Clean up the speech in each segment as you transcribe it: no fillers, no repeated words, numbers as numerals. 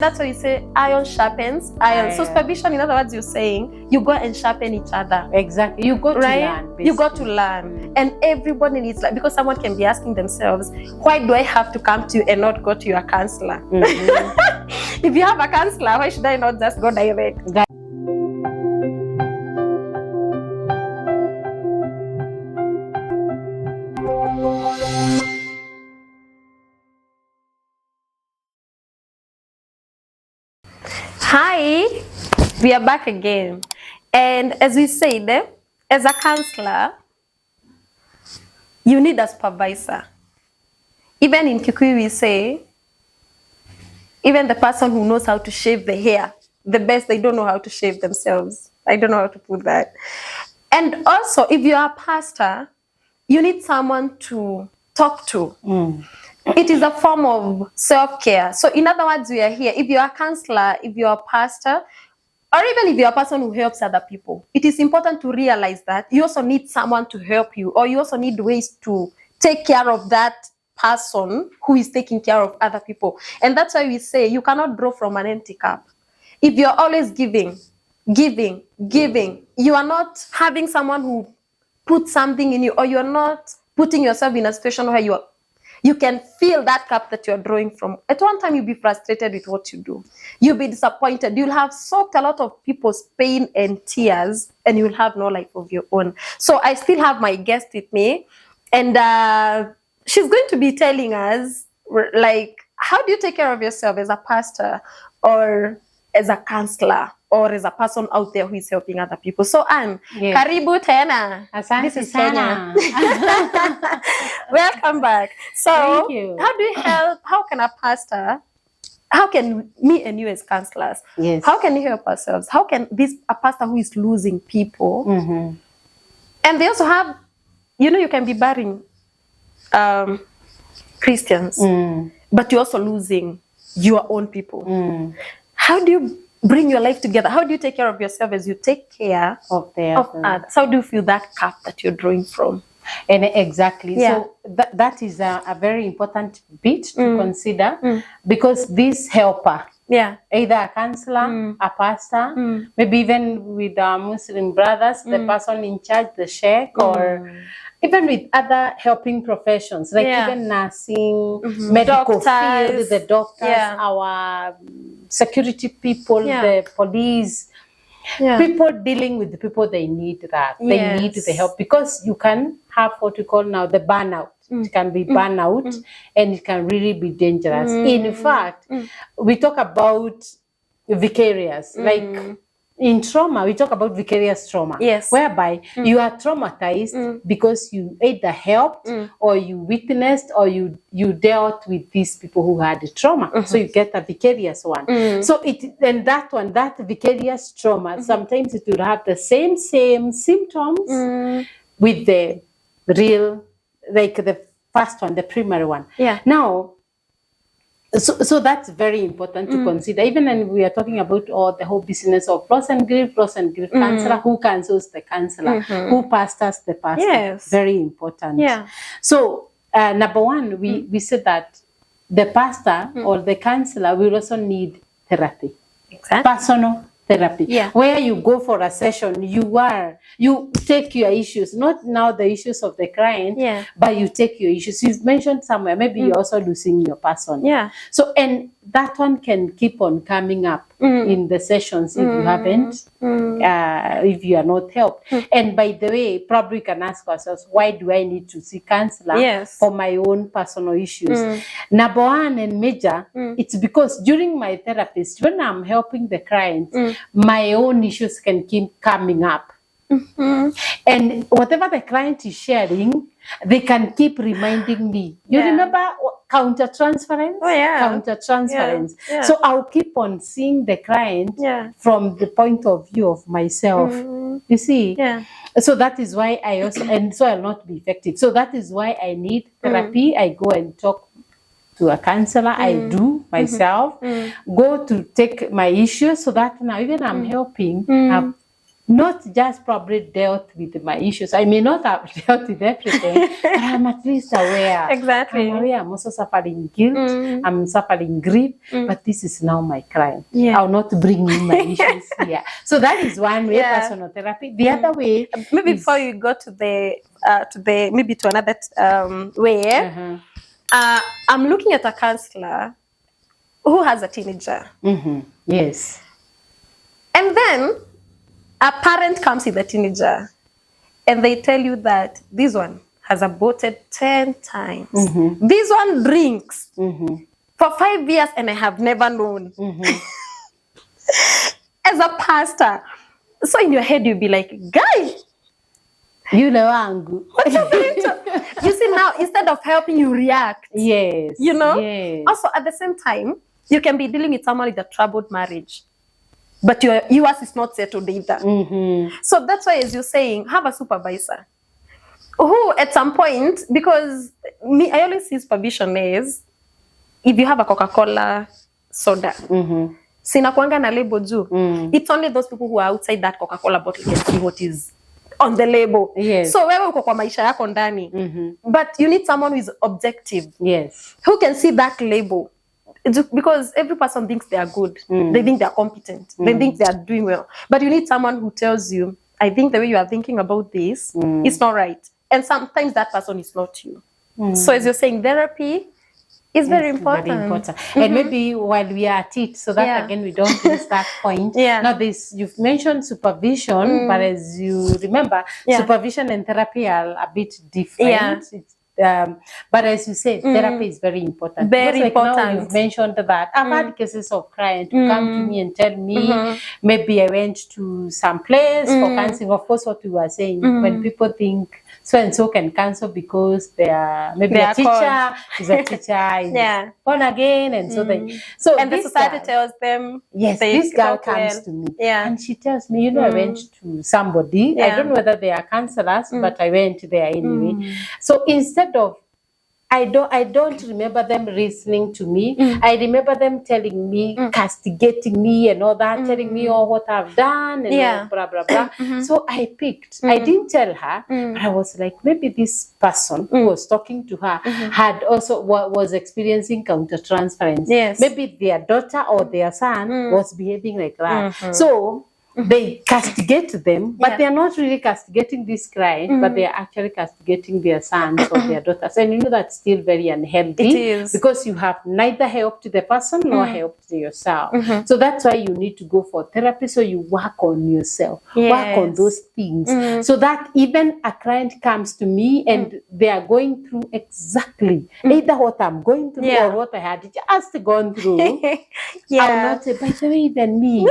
That's why you say iron sharpens iron. So supervision, in other words, you're saying you go and sharpen each other. Exactly. You got to learn. Basically. You got to learn. And everybody needs, like, because someone can be asking themselves, why do I have to come to you and not go to your counselor? If you have a counselor, why should I not just go direct? Hi, we are back again. And as we said, as a counselor, you need a supervisor. Even in Kikuyu, we say, even the person who knows how to shave the hair, the best, they don't know how to shave themselves. I don't know how to put that. And also, if you are a pastor, you need someone to talk to. It is a form of self-care. So in other words, we are here. If you're a counselor, if you're a pastor, or even if you're a person who helps other people, it is important to realize that you also need someone to help you, or you also need ways to take care of that person who is taking care of other people. And that's why we say you cannot draw from an empty cup. If you're always giving, you are not having someone who puts something in you, or you're not putting yourself in a situation where you can feel that cup that you're drawing from. At one time, you'll be frustrated with what you do. You'll be disappointed. You'll have soaked a lot of people's pain and tears, and you'll have no life of your own. So I still have my guest with me, and she's going to be telling us, like, how do you take care of yourself as a pastor, or as a counselor, or as a person out there who is helping other people. So Anne, karibu tena. Asante This is sana. Kenya. Welcome back. So Thank you. How do you help? How can a pastor? How can me and you as counselors? Yes. How can you help ourselves? How can a pastor who is losing people? And they also have, you can be burying Christians, but you're also losing your own people. How do you bring your life together? How do you take care of yourself as you take care of others? How do you feel that cup that you're drawing from? And exactly. Yeah. So that is a very important bit to consider, because this helper, either a counselor, a pastor, maybe even with our Muslim brothers, the person in charge, the sheikh, or even with other helping professions, like even nursing, medical field, the doctors, our security people, the police, people dealing with the people, they need that. They need the help, because you can have what we call now the burnout. It can be burnout, and it can really be dangerous. In fact, we talk about vicarious, like in trauma, we talk about vicarious trauma, whereby you are traumatized because you either helped, or you witnessed, or you dealt with these people who had the trauma. So you get a vicarious one. So that vicarious trauma, sometimes it will have the same symptoms with the real, like the first one, the primary one. Now, so that's very important to consider. Even when we are talking about the whole business of loss and grief counselor, who counsels the counselor, who pastors the pastor. Very important. So number one, we said that the pastor or the counselor will also need therapy. Personal therapy, where you go for a session, you take your issues, not now the issues of the client, but you take your issues. You've mentioned somewhere, maybe you're also losing your person. So, and that one can keep on coming up in the sessions if you haven't, if you are not helped. And by the way, probably we can ask ourselves, why do I need to see counselor for my own personal issues? Number one and major, it's because during my therapist, when I'm helping the client, my own issues can keep coming up. And whatever the client is sharing, they can keep reminding me. You remember counter-transference? Counter-transference. So I'll keep on seeing the client from the point of view of myself. You see? So that is why I also, and so I'll not be effective. So that is why I need therapy. I go and talk to a counselor. I do myself. Go to take my issues, so that now even I'm helping, not just probably dealt with my issues. I may not have dealt with everything, but I'm at least aware. Exactly. I'm aware I'm also suffering guilt, I'm suffering grief, but this is now my client. I'll not bring in my issues here. So that is one way, personal therapy. The other way, maybe before you go to the maybe to another way, I'm looking at a counselor who has a teenager. Yes. And then a parent comes with a teenager and they tell you that this one has aborted 10 times. This one drinks for 5 years and I have never known. As a pastor. So in your head, you'll be like, guy, you know, Angu. What's happening to you? See, now instead of helping, you react. Yes. You know? Yes. Also, at the same time, you can be dealing with someone with a troubled marriage, but yours is not settled either. So that's why, as you're saying, have a supervisor who, at some point, because I always see supervision is if you have a Coca-Cola soda. Sinakuanga na label juu. It's only those people who are outside that Coca-Cola bottle can see what is on the label. Yes. So wewe uko kwa maisha yako ndani. But you need someone who is objective. Yes. Who can see that label. Because every person thinks they are good. They think they are competent. They think they are doing well. But you need someone who tells you, I think the way you are thinking about this is not right. And sometimes that person is not you. So as you're saying, therapy is very important. Very important. And maybe while we are at it, so that again we don't miss that point. Now this, you've mentioned supervision, but as you remember, supervision and therapy are a bit different. But as you said, therapy is very important. Very important. Now you've mentioned that I've had cases of clients who come to me and tell me, maybe I went to some place for counseling. Of course, what we were saying, when people think so and so can cancel because they are maybe a teacher is a teacher is born again, and so they and the society tells them, yes, this girl comes to me and she tells me, you know, I went to somebody, I don't know whether they are counselors, but I went there anyway. So instead of I don't remember them listening to me. I remember them telling me, castigating me and all that, telling me all what I've done and all blah, blah, blah. So I picked. I didn't tell her, but I was like, maybe this person who was talking to her had also was experiencing countertransference. Yes. Maybe their daughter or their son was behaving like that. So they castigate them, but they are not really castigating this client, but they are actually castigating their sons or their daughters. And you know that's still very unhealthy. It is. Because you have neither helped the person nor helped yourself. So that's why you need to go for therapy, so you work on yourself, work on those things, so that even a client comes to me and they are going through exactly either what I'm going through or what I had just gone through. I'll not say, by the way, even me.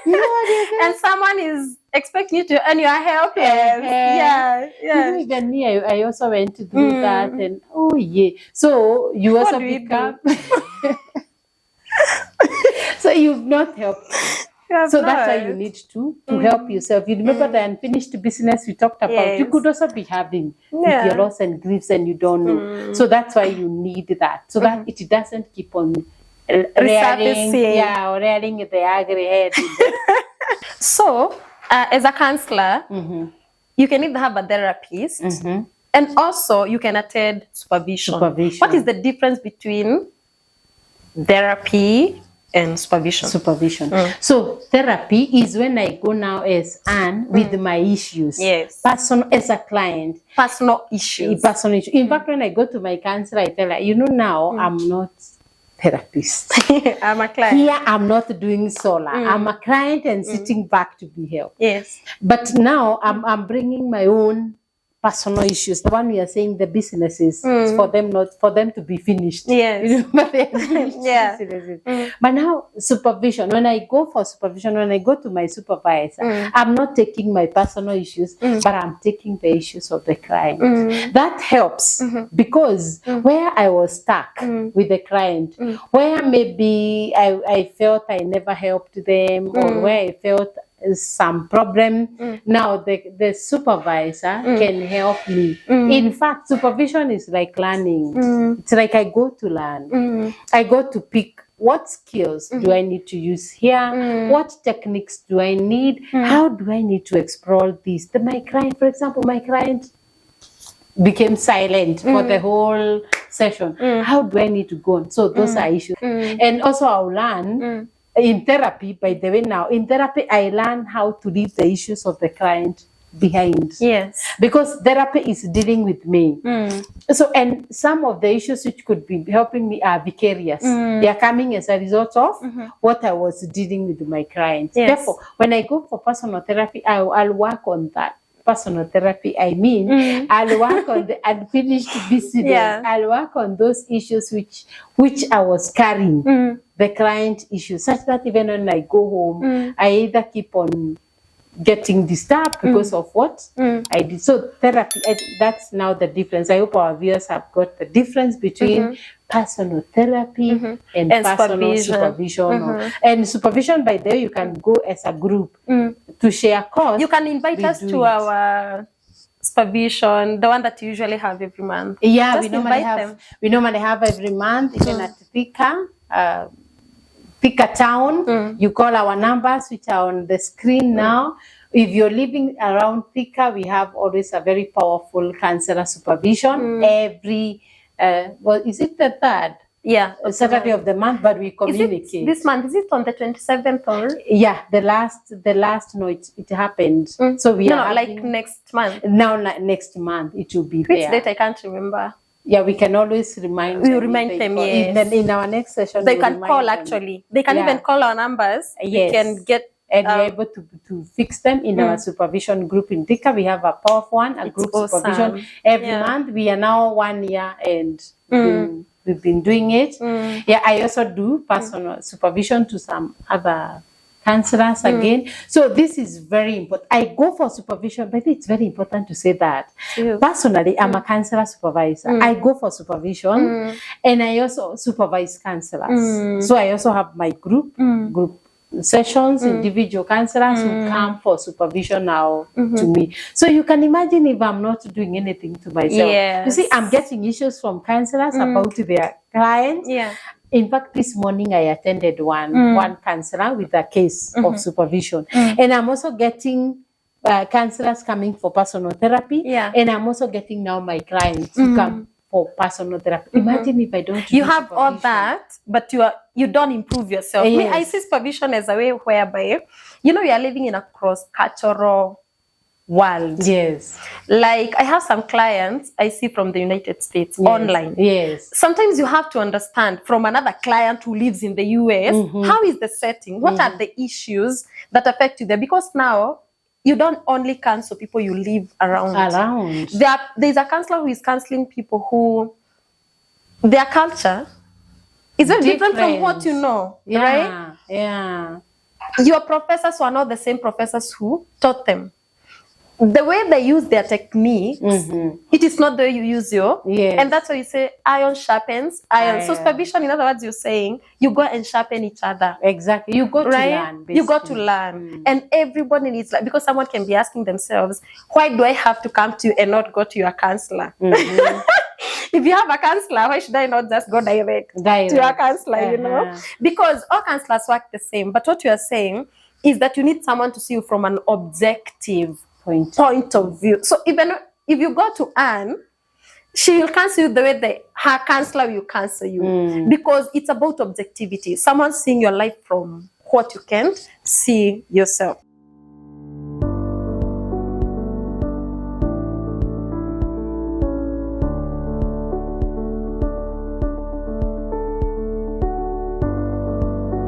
You know what? And someone is expecting you to, and you are helpless. You know, even me, I also went to do that, and so you also become. So you've not helped. So that's why you need to help yourself. You remember the unfinished business we talked about? You could also be having with your loss and griefs and you don't know. So that's why you need that, so that it doesn't keep on rearing the ugly head. So, as a counselor, you can either have a therapist and also you can attend supervision. What is the difference between therapy and supervision? So therapy is when I go now as Anne with my issues. Yes. Personal, as a client. Personal issues. In fact, when I go to my counselor, I tell her, you know, now I'm not therapist. I'm a client. Here I'm not doing solar. I'm a client and sitting back to be helped. Yes. But now I'm bringing my own personal issues. The one we are saying, the businesses, is for them to be finished. Yes. But now supervision, when I go for supervision, when I go to my supervisor, I'm not taking my personal issues, but I'm taking the issues of the client. That helps because where I was stuck with the client, where maybe I felt I never helped them, or where I felt some problem, now the supervisor can help me. In fact, supervision is like learning. It's like I go to learn. I go to pick what skills do I need to use here? What techniques do I need? How do I need to explore this? My client, for example, became silent for the whole session. How do I need to go on? So those are issues. And also I'll learn in therapy, by the way, now in therapy, I learn how to leave the issues of the client behind. Yes. Because therapy is dealing with me. So, and some of the issues which could be helping me are vicarious. They are coming as a result of what I was dealing with my clients. Yes. Therefore, when I go for personal therapy, I'll work on that. Personal therapy, I mean, I'll work on the unfinished business. Yeah. I'll work on those issues which I was carrying, the client issues, such that even when I go home, I either keep on getting disturbed because of what I did. So therapy, that's now the difference. I hope our viewers have got the difference between personal therapy and personal supervision. And supervision, by the way, you can go as a group to share costs. You can invite us to our supervision, the one that you usually have every month. Yeah, just we normally have every month, even at Thika Town. You call our numbers, which are on the screen now. If you're living around Thika, we have always a very powerful counselor supervision every, is it the third? Yeah. Saturday of the month, but we communicate. This month, is it on the 27th or? Yeah, the last no, it happened. So we are like next month. Now, next month, it will be Which there. date? I can't remember. Yeah, we can always remind them. We remind them, yes. In our next session, they can call them. Actually. They can even call our numbers. Yes. We can get... And we're able to fix them in our supervision group in Thika. We have a powerful one, a group supervision every month. We are now 1 year and we've been doing it. Yeah, I also do personal supervision to some other counselors again. So this is very important. I go for supervision, but it's very important to say that. Personally, I'm a counselor supervisor. I go for supervision and I also supervise counselors. So I also have my group sessions, individual counselors who come for supervision now to me. So you can imagine if I'm not doing anything to myself. Yes. You see, I'm getting issues from counselors about their clients. Yeah. In fact, this morning I attended one counselor with a case of supervision. And I'm also getting counselors coming for personal therapy. Yeah. And I'm also getting now my clients to come for personal therapy. Imagine if I don't. You have all that, but you don't improve yourself. Yes. Me, I see supervision as a way whereby, you are living in a cross-cultural world. Yes. Like I have some clients I see from the United States online. Yes. Sometimes you have to understand from another client who lives in the US, how is the setting? What are the issues that affect you there? Because now you don't only counsel people you live around. There's a counselor who is counseling people who their culture is very different from what you know, right? Yeah. Your professors were not the same professors who taught them. The way they use their techniques, it is not the way you use your. Yes. And that's why you say iron sharpens iron. So supervision, in other words, you're saying you go and sharpen each other. Exactly. You go to learn. Basically. You got to learn. And everybody needs, like, because someone can be asking themselves, why do I have to come to you and not go to your counselor? If you have a counselor, why should I not just go direct to your counselor, you know? Because all counselors work the same. But what you are saying is that you need someone to see you from an objective point of view. So even if you go to Anne, she will counsel you the way her counselor will counsel you. Because it's about objectivity. Someone seeing your life from what you can't see yourself.